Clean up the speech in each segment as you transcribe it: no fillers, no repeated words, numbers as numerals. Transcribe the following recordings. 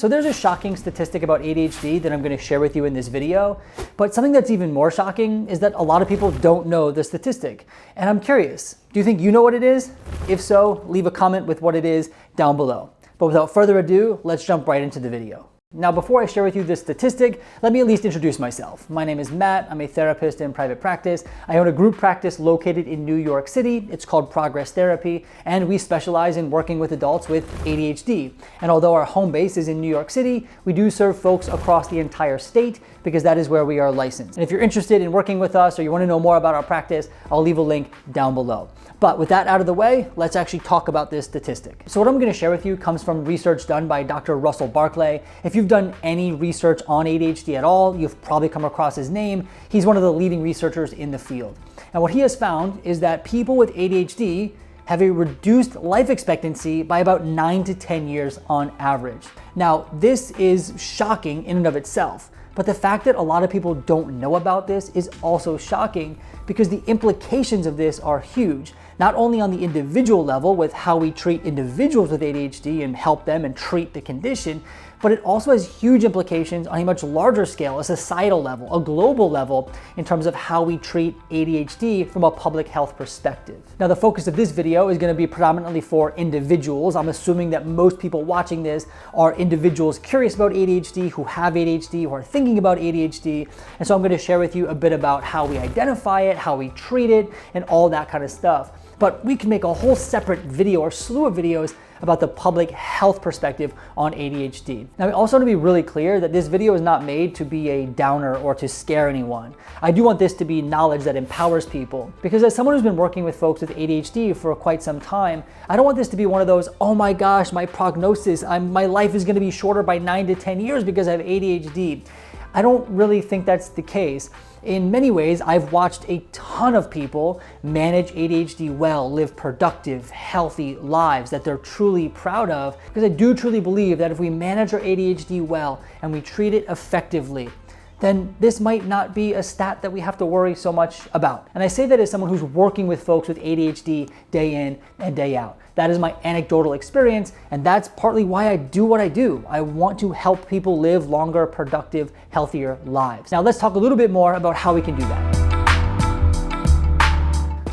So there's a shocking statistic about ADHD that I'm going to share with you in this video, but something that's even more shocking is that a lot of people don't know the statistic. And I'm curious, do you think you know what it is? If so, leave a comment with what it is down below. But without further ado, let's jump right into the video. Now, before I share with you this statistic, let me at least introduce myself. My name is Matt. I'm a therapist in private practice. I own a group practice located in New York City. It's called PRGRS Therapy, and we specialize in working with adults with ADHD. And although our home base is in New York City, we do serve folks across the entire state because that is where we are licensed. And if you're interested in working with us or you want to know more about our practice, I'll leave a link down below. But with that out of the way, let's actually talk about this statistic. So what I'm going to share with you comes from research done by Dr. Russell Barkley. If you've done any research on ADHD at all, you've probably come across his name. He's one of the leading researchers in the field. And what he has found is that people with ADHD have a reduced life expectancy by about 9 to 10 years on average. Now, this is shocking in and of itself. But the fact that a lot of people don't know about this is also shocking because the implications of this are huge, not only on the individual level with how we treat individuals with ADHD and help them and treat the condition, but it also has huge implications on a much larger scale, a societal level, a global level, in terms of how we treat ADHD from a public health perspective. Now, the focus of this video is going to be predominantly for individuals. I'm assuming that most people watching this are individuals curious about ADHD, who have ADHD, who are thinking about ADHD. And so I'm going to share with you a bit about how we identify it, how we treat it, and all that kind of stuff. But we can make a whole separate video or slew of videos about the public health perspective on ADHD. Now, I also want to be really clear that this video is not made to be a downer or to scare anyone. I do want this to be knowledge that empowers people, because as someone who's been working with folks with ADHD for quite some time, I don't want this to be one of those, oh my gosh, my prognosis, my life is going to be shorter by 9 to 10 years because I have ADHD. I don't really think that's the case. In many ways, I've watched a ton of people manage ADHD well, live productive, healthy lives that they're truly proud of, because I do truly believe that if we manage our ADHD well and we treat it effectively, then this might not be a stat that we have to worry so much about. And I say that as someone who's working with folks with ADHD day in and day out. That is my anecdotal experience, and that's partly why I do what I do. I want to help people live longer, productive, healthier lives. Now let's talk a little bit more about how we can do that.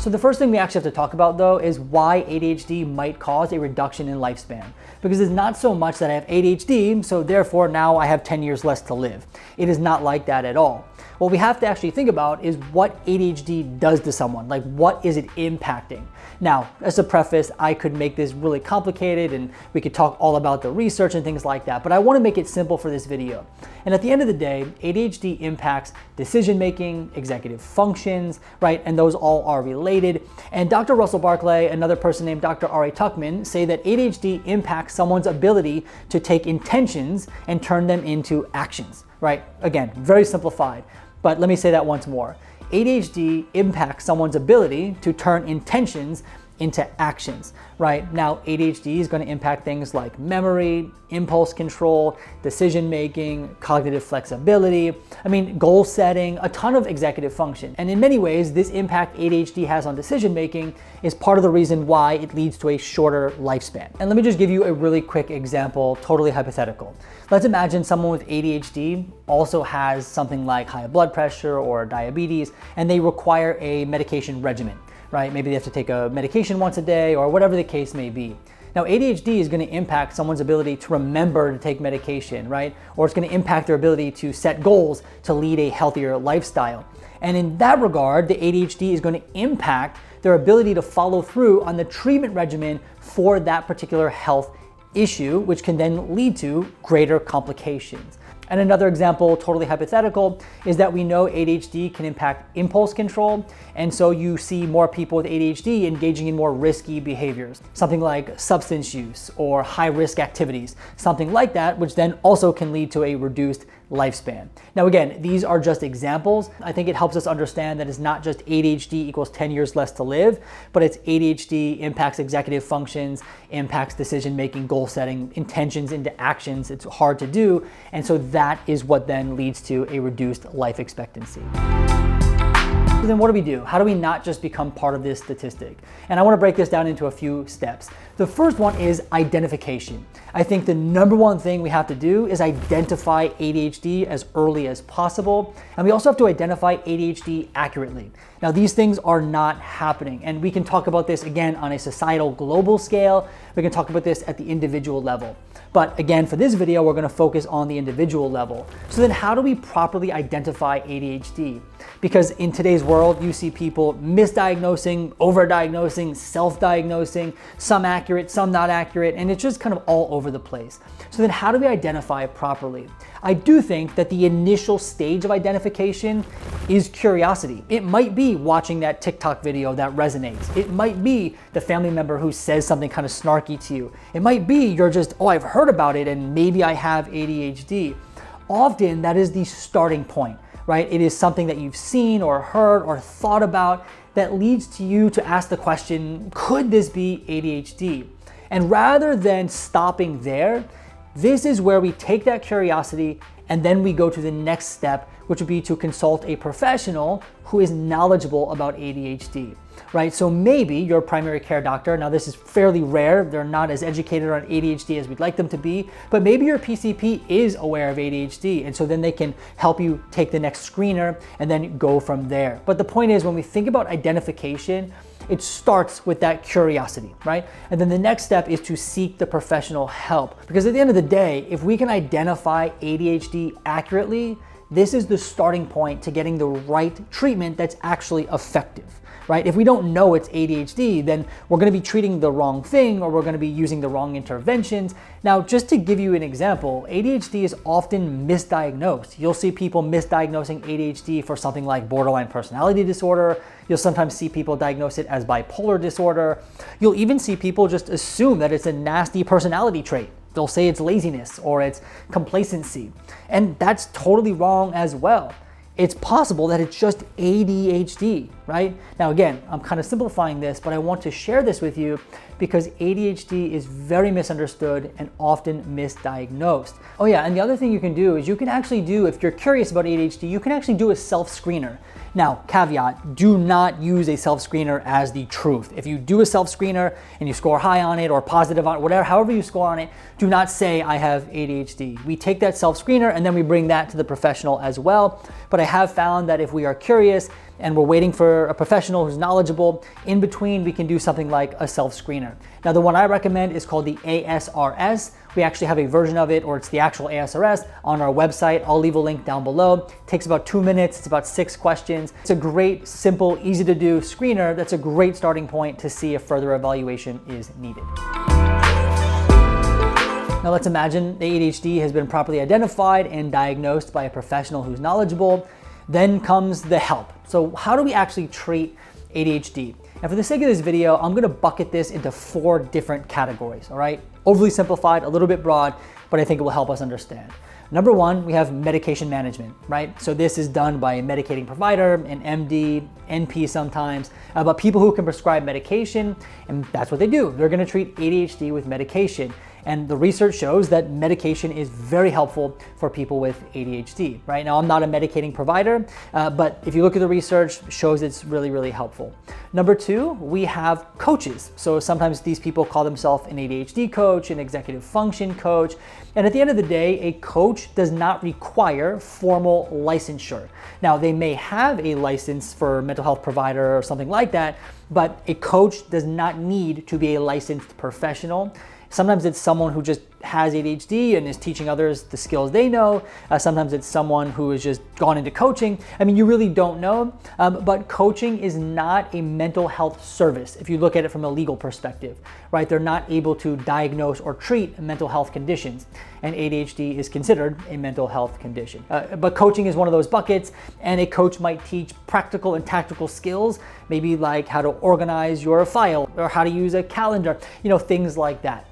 So the first thing we actually have to talk about, though, is why ADHD might cause a reduction in lifespan. Because it's not so much that I have ADHD, so therefore now I have 10 years less to live. It is not like that at all. What we have to actually think about is what ADHD does to someone. Like, what is it impacting? Now, as a preface, I could make this really complicated and we could talk all about the research and things like that, but I want to make it simple for this video. And at the end of the day, ADHD impacts decision-making, executive functions, right? And those all are related. And Dr. Russell Barkley, another person named Dr. R.A. Tuckman, say that ADHD impacts someone's ability to take intentions and turn them into actions, right? Again, very simplified, but let me say that once more. ADHD impacts someone's ability to turn intentions into actions, right? Now, ADHD is going to impact things like memory, impulse control, decision-making, cognitive flexibility, goal setting, a ton of executive function. And in many ways, this impact ADHD has on decision-making is part of the reason why it leads to a shorter lifespan. And let me just give you a really quick example, totally hypothetical. Let's imagine someone with ADHD also has something like high blood pressure or diabetes, and they require a medication regimen. Right? Maybe they have to take a medication once a day or whatever the case may be. Now, ADHD is going to impact someone's ability to remember to take medication, right? Or it's going to impact their ability to set goals to lead a healthier lifestyle. And in that regard, the ADHD is going to impact their ability to follow through on the treatment regimen for that particular health issue, which can then lead to greater complications. And another example, totally hypothetical, is that we know ADHD can impact impulse control, and so you see more people with ADHD engaging in more risky behaviors, something like substance use or high-risk activities, something like that, which then also can lead to a reduced lifespan. Now again, these are just examples. I think it helps us understand that it's not just ADHD equals 10 years less to live, but it's ADHD impacts executive functions, impacts decision-making, goal setting, intentions into actions. It's hard to do, and so that is what then leads to a reduced life expectancy. So then what do we do? How do we not just become part of this statistic? And I want to break this down into a few steps. The first one is identification. I think the number one thing we have to do is identify ADHD as early as possible, and we also have to identify ADHD accurately. Now, these things are not happening, and we can talk about this again on a societal global scale. We can talk about this at the individual level. But again, for this video, we're gonna focus on the individual level. So then how do we properly identify ADHD? Because in today's world, you see people misdiagnosing, overdiagnosing, self-diagnosing, some accurate, some not accurate, and it's just kind of all over the place. So then how do we identify it properly? I do think that the initial stage of identification is curiosity. It might be watching that TikTok video that resonates. It might be the family member who says something kind of snarky to you. It might be you're just, oh, I've heard about it and maybe I have ADHD. Often that is the starting point, right? It is something that you've seen or heard or thought about that leads to you to ask the question, could this be ADHD? And rather than stopping there, this is where we take that curiosity and then we go to the next step, which would be to consult a professional who is knowledgeable about ADHD, right? So maybe your primary care doctor, now this is fairly rare, they're not as educated on ADHD as we'd like them to be, but maybe your PCP is aware of ADHD, and so then they can help you take the next screener and then go from there. But the point is, when we think about identification, it starts with that curiosity, right? And then the next step is to seek the professional help. Because at the end of the day, if we can identify ADHD accurately, this is the starting point to getting the right treatment that's actually effective, right? If we don't know it's ADHD, then we're gonna be treating the wrong thing or we're gonna be using the wrong interventions. Now, just to give you an example, ADHD is often misdiagnosed. You'll see people misdiagnosing ADHD for something like borderline personality disorder. You'll sometimes see people diagnose it as bipolar disorder. You'll even see people just assume that it's a nasty personality trait. They'll say it's laziness or it's complacency. And that's totally wrong as well. It's possible that it's just ADHD, right? Now again, I'm kind of simplifying this, but I want to share this with you because ADHD is very misunderstood and often misdiagnosed. Oh yeah, and the other thing you can do is you can actually do, if you're curious about ADHD, you can actually do a self-screener. Now, caveat, do not use a self-screener as the truth. If you do a self-screener and you score high on it or positive on it, whatever, however you score on it, do not say I have ADHD. We take that self-screener and then we bring that to the professional as well. But I have found that if we are curious and we're waiting for a professional who's knowledgeable, in between we can do something like a self-screener. Now the one I recommend is called the ASRS. We actually have a version of it, or it's the actual ASRS, on our website. I'll leave a link down below. It takes about 2 minutes, it's about 6 questions. It's a great, simple, easy to do screener that's a great starting point to see if further evaluation is needed. Now let's imagine the ADHD has been properly identified and diagnosed by a professional who's knowledgeable. Then comes the help. So how do we actually treat ADHD? And for the sake of this video, I'm gonna bucket this into 4 different categories, all right? Overly simplified, a little bit broad, but I think it will help us understand. Number 1, we have medication management, right? So this is done by a medicating provider, an MD, NP sometimes, but people who can prescribe medication, and that's what they do. They're gonna treat ADHD with medication. And the research shows that medication is very helpful for people with ADHD, right? Now, I'm not a medicating provider, but if you look at the research, it shows it's really, really helpful. Number 2, we have coaches. So sometimes these people call themselves an ADHD coach, an executive function coach. And at the end of the day, a coach does not require formal licensure. Now, they may have a license for a mental health provider or something like that, but a coach does not need to be a licensed professional. Sometimes it's someone who just has ADHD and is teaching others the skills they know. Sometimes it's someone who has just gone into coaching. I mean, you really don't know, but coaching is not a mental health service if you look at it from a legal perspective, right? They're not able to diagnose or treat mental health conditions, and ADHD is considered a mental health condition. But coaching is one of those buckets, and a coach might teach practical and tactical skills, maybe like how to organize your file or how to use a calendar, things like that.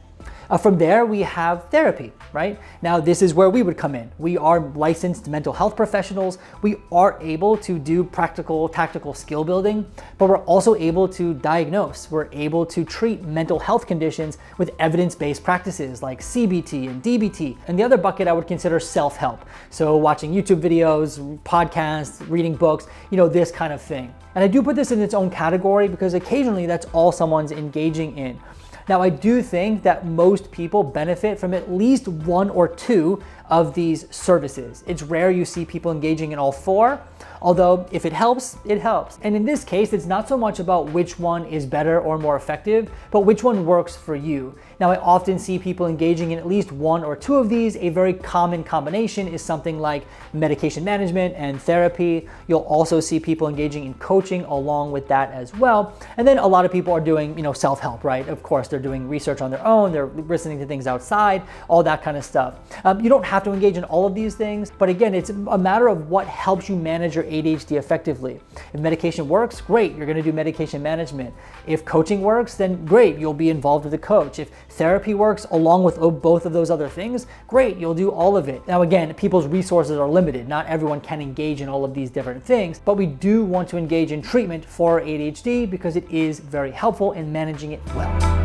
From there, we have therapy, right? Now, this is where we would come in. We are licensed mental health professionals. We are able to do practical, tactical skill building, but we're also able to diagnose. We're able to treat mental health conditions with evidence-based practices like CBT and DBT. And the other bucket I would consider self-help. So watching YouTube videos, podcasts, reading books, this kind of thing. And I do put this in its own category because occasionally that's all someone's engaging in. Now, I do think that most people benefit from at least one or two of these services. It's rare you see people engaging in all four, although if it helps, it helps. And in this case, it's not so much about which one is better or more effective, but which one works for you. Now, I often see people engaging in at least one or two of these. A very common combination is something like medication management and therapy. You'll also see people engaging in coaching along with that as well. And then a lot of people are doing, self-help, right? Of course, they're doing research on their own, they're listening to things outside, all that kind of stuff. You don't have to engage in all of these things, but again, it's a matter of what helps you manage your ADHD effectively. If medication works, great, you're gonna do medication management. If coaching works, then great, you'll be involved with a coach. If therapy works along with both of those other things, great, you'll do all of it. Now again, people's resources are limited. Not everyone can engage in all of these different things, but we do want to engage in treatment for ADHD because it is very helpful in managing it well.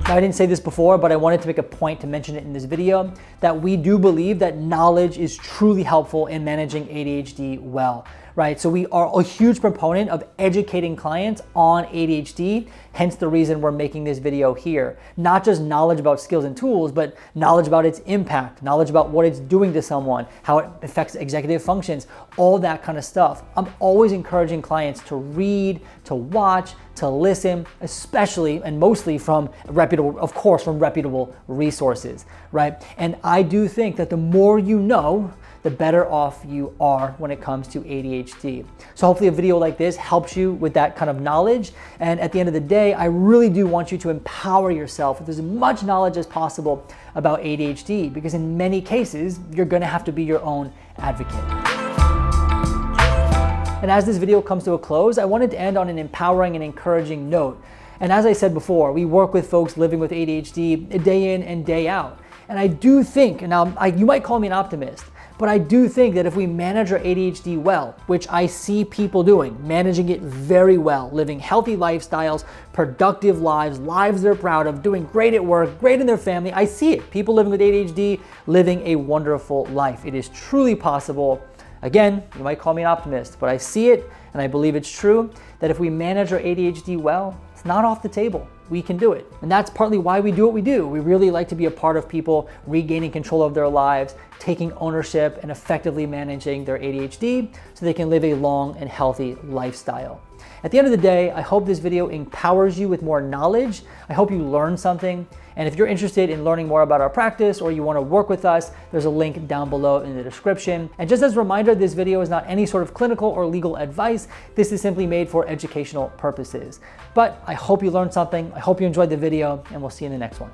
Now, I didn't say this before, but I wanted to make a point to mention it in this video, that we do believe that knowledge is truly helpful in managing ADHD well, right? So we are a huge proponent of educating clients on ADHD, hence the reason we're making this video here. Not just knowledge about skills and tools, but knowledge about its impact, knowledge about what it's doing to someone, how it affects executive functions, all that kind of stuff. I'm always encouraging clients to read, to watch, to listen, especially and mostly from reputable resources, right? And I do think that the more you know, the better off you are when it comes to ADHD. So hopefully a video like this helps you with that kind of knowledge. And at the end of the day, I really do want you to empower yourself with as much knowledge as possible about ADHD, because in many cases, you're gonna have to be your own advocate. And as this video comes to a close, I wanted to end on an empowering and encouraging note. And as I said before, we work with folks living with ADHD day in and day out. And I do think, and you might call me an optimist, but I do think that if we manage our ADHD well, which I see people doing, managing it very well, living healthy lifestyles, productive lives, lives they're proud of, doing great at work, great in their family, I see it. People living with ADHD, living a wonderful life. It is truly possible. Again, you might call me an optimist, but I see it and I believe it's true that if we manage our ADHD well, it's not off the table. We can do it. And that's partly why we do what we do. We really like to be a part of people regaining control of their lives, taking ownership and effectively managing their ADHD so they can live a long and healthy lifestyle. At the end of the day, I hope this video empowers you with more knowledge. I hope you learn something. And if you're interested in learning more about our practice or you want to work with us, there's a link down below in the description. And just as a reminder, this video is not any sort of clinical or legal advice. This is simply made for educational purposes. But I hope you learned something. I hope you enjoyed the video, and we'll see you in the next one.